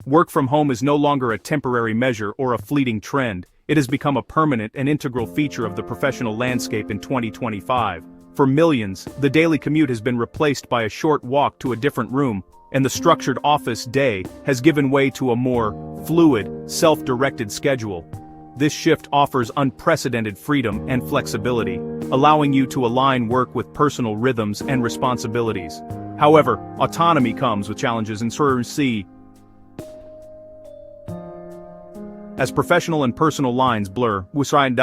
Work from home is no longer a temporary measure or a fleeting trend. It has become a permanent and integral feature of the professional landscape in 2025. For millions, the daily commute has been replaced by a short walk to a different room, and the structured office day has given way to a more fluid, self-directed schedule. This shift offers unprecedented freedom and flexibility, allowing you to align work with personal rhythms and responsibilities. However, autonomy comes with challenges in C. As professional and personal lines blur, leading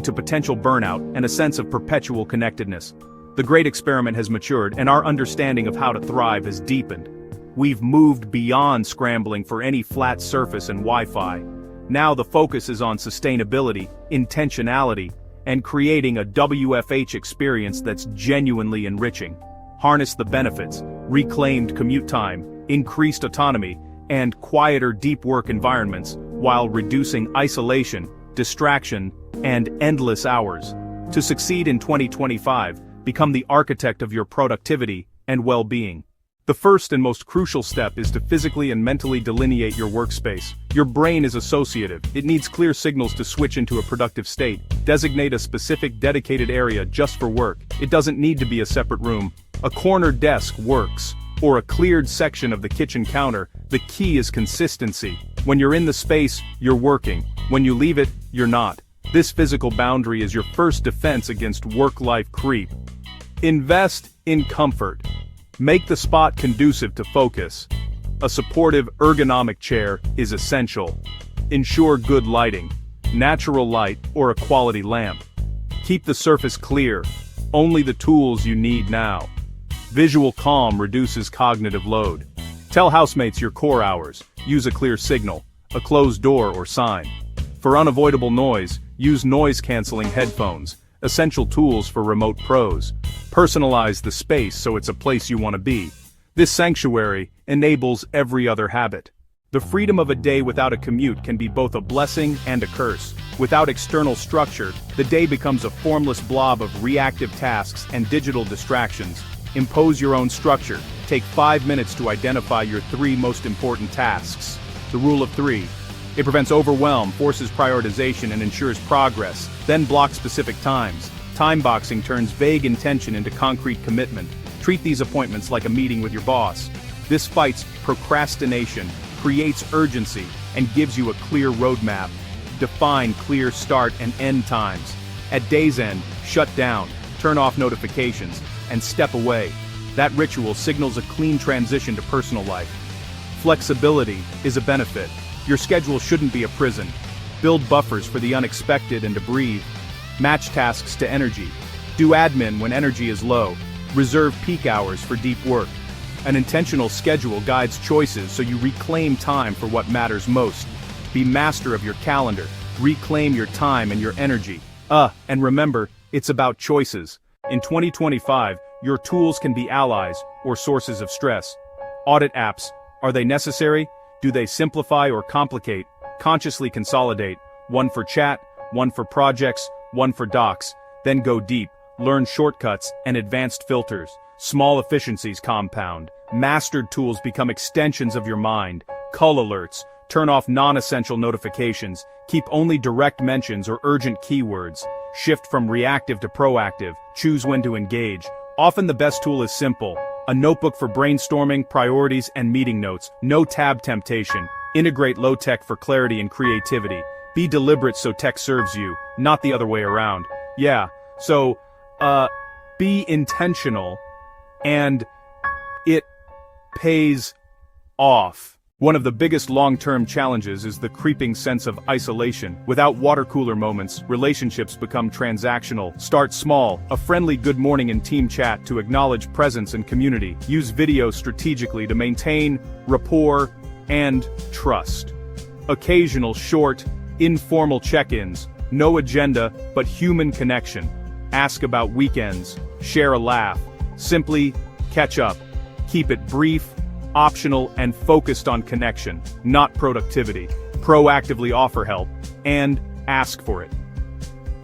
to potential burnout and a sense of perpetual connectedness. The great experiment has matured, and our understanding of how to thrive has deepened. We've moved beyond scrambling for any flat surface and Wi-Fi. Now the focus is on sustainability, intentionality, and creating a WFH experience that's genuinely enriching. Harness the benefits: reclaimed commute time, increased autonomy, and quieter deep work environments, while reducing isolation, distraction, and endless hours. To succeed in 2025, become the architect of your productivity and well-being. The first and most crucial step is to physically and mentally delineate your workspace. Your brain is associative. It needs clear signals to switch into a productive state. Designate a specific dedicated area just for work. It doesn't need to be a separate room. A corner desk works, or a cleared section of the kitchen counter. The key is consistency. When you're in the space, you're working. When you leave it, you're not. This physical boundary is your first defense against work-life creep. Invest in comfort. Make the spot conducive to focus. A supportive, ergonomic chair is essential. Ensure good lighting, natural light, or a quality lamp. Keep the surface clear. Only the tools you need now. Visual calm reduces cognitive load. Tell housemates your core hours. Use a clear signal, a closed door or sign. For unavoidable noise, use noise-canceling headphones, essential tools for remote pros. Personalize the space so it's a place you want to be. This sanctuary enables every other habit. The freedom of a day without a commute can be both a blessing and a curse. Without external structure, the day becomes a formless blob of reactive tasks and digital distractions. Impose your own structure. Take 5 minutes to identify your 3 most important tasks. The rule of 3. It prevents overwhelm, forces prioritization, and ensures progress. Then block specific times. Time boxing turns vague intention into concrete commitment. Treat these appointments like a meeting with your boss. This fights procrastination, creates urgency, and gives you a clear roadmap. Define clear start and end times. At day's end, shut down, turn off notifications, and step away. That ritual signals a clean transition to personal life. Flexibility is a benefit. Your schedule shouldn't be a prison. Build buffers for the unexpected and to breathe. Match tasks to energy. Do admin when energy is low. Reserve peak hours for deep work. An intentional schedule guides choices so you reclaim time for what matters most. Be master of your calendar. Reclaim your time and your energy. And remember, it's about choices. In 2025, your tools can be allies or sources of stress. Audit apps. Are they necessary? Do they simplify or complicate? Consciously consolidate. One for chat, one for projects, one for docs. Then go deep. Learn shortcuts and advanced filters. Small efficiencies compound. Mastered tools become extensions of your mind. Cull alerts. Turn off non-essential notifications. Keep only direct mentions or urgent keywords. Shift from reactive to proactive. Choose when to engage. Often the best tool is simple. A notebook for brainstorming, priorities, and meeting notes. No tab temptation. Integrate low-tech for clarity and creativity. Be deliberate so tech serves you, not the other way around. Be intentional, and it pays off. One of the biggest long-term challenges is the creeping sense of isolation. Without water cooler moments, relationships become transactional. Start small, a friendly good morning in team chat to acknowledge presence and community. Use video strategically to maintain rapport and trust. Occasional short, informal check-ins, no agenda but human connection. Ask about weekends, share a laugh, simply catch up. Keep it brief, optional, and focused on connection, not productivity. Proactively offer help, and ask for it.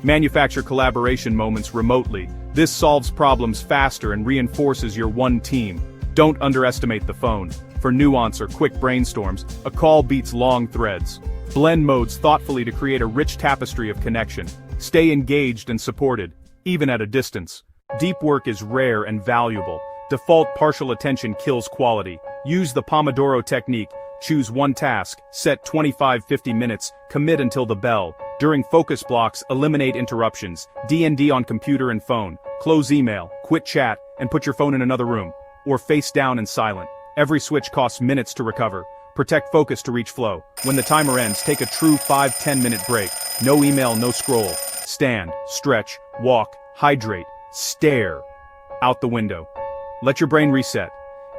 Manufacture collaboration moments remotely. This solves problems faster and reinforces your one team. Don't underestimate the phone. For nuance or quick brainstorms, a call beats long threads. Blend modes thoughtfully to create a rich tapestry of connection. Stay engaged and supported, even at a distance. Deep work is rare and valuable. Default partial attention kills quality. Use the Pomodoro technique. Choose one task, set 25-50 minutes, commit until the bell. During focus blocks, eliminate interruptions. D&D on computer and phone. Close email, quit chat, and put your phone in another room. Or face down and silent. Every switch costs minutes to recover. Protect focus to reach flow. When the timer ends, take a true 5-10 minute break. No email, no scroll. Stand, stretch, walk, hydrate, stare. Out the window. Let your brain reset.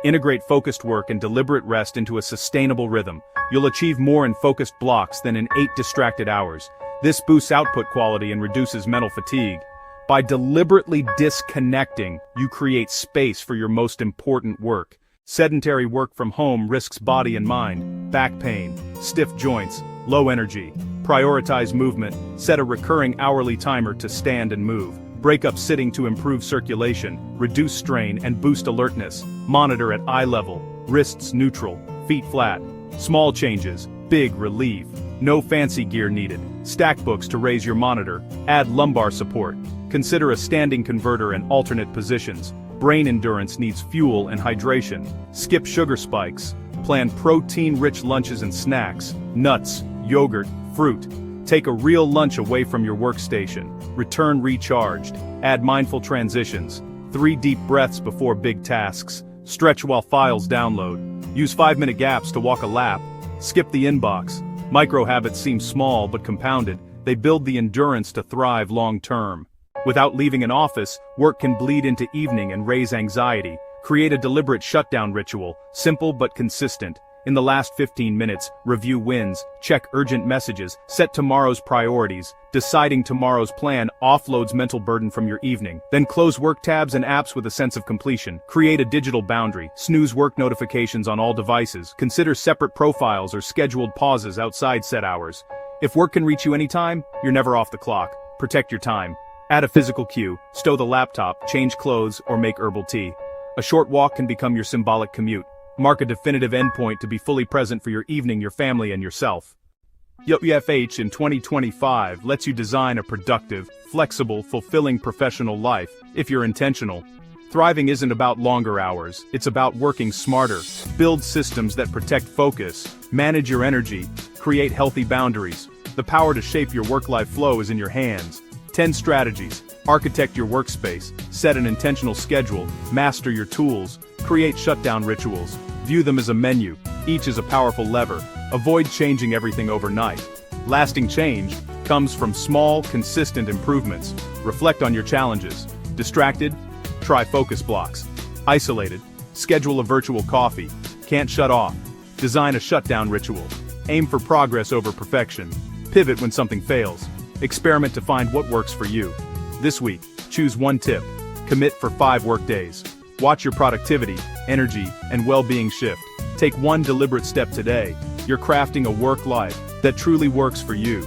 Integrate focused work and deliberate rest into a sustainable rhythm. You'll achieve more in focused blocks than in 8 distracted hours. This boosts output quality and reduces mental fatigue. By deliberately disconnecting, you create space for your most important work. Sedentary work from home risks body and mind, back pain, stiff joints, low energy. Prioritize movement, set a recurring hourly timer to stand and move. Break up sitting to improve circulation, reduce strain and boost alertness. Monitor at eye level, wrists neutral, feet flat. Small changes, big relief. No fancy gear needed. Stack books to raise your monitor, add lumbar support. Consider a standing converter and alternate positions. Brain endurance needs fuel and hydration. Skip sugar spikes. Plan protein-rich lunches and snacks. Nuts, yogurt, fruit. Take a real lunch away from your workstation. Return recharged. Add mindful transitions. 3 deep breaths before big tasks. Stretch while files download. Use 5-minute gaps to walk a lap. Skip the inbox. Micro habits seem small but compounded. They build the endurance to thrive long-term. Without leaving an office, work can bleed into evening and raise anxiety. Create a deliberate shutdown ritual, simple but consistent. In the last 15 minutes, review wins, check urgent messages, set tomorrow's priorities. Deciding tomorrow's plan offloads mental burden from your evening. Then close work tabs and apps with a sense of completion. Create a digital boundary. Snooze work notifications on all devices. Consider separate profiles or scheduled pauses outside set hours. If work can reach you anytime, you're never off the clock. Protect your time. Add a physical cue, stow the laptop, change clothes, or make herbal tea. A short walk can become your symbolic commute. Mark a definitive endpoint to be fully present for your evening, your family, and yourself. YFH in 2025 lets you design a productive, flexible, fulfilling professional life, if you're intentional. Thriving isn't about longer hours, it's about working smarter. Build systems that protect focus, manage your energy, create healthy boundaries. The power to shape your work-life flow is in your hands. 10 strategies. Architect your workspace, set an intentional schedule, master your tools, create shutdown rituals, view them as a menu, each is a powerful lever. Avoid changing everything overnight. Lasting change comes from small, consistent improvements. Reflect on your challenges. Distracted? Try focus blocks. Isolated? Schedule a virtual coffee. Can't shut off? Design a shutdown ritual. Aim for progress over perfection. Pivot when something fails. Experiment to find what works for you. This week, choose one tip. Commit for 5 work days. Watch your productivity, energy, and well-being shift. Take one deliberate step today. You're crafting a work life that truly works for you.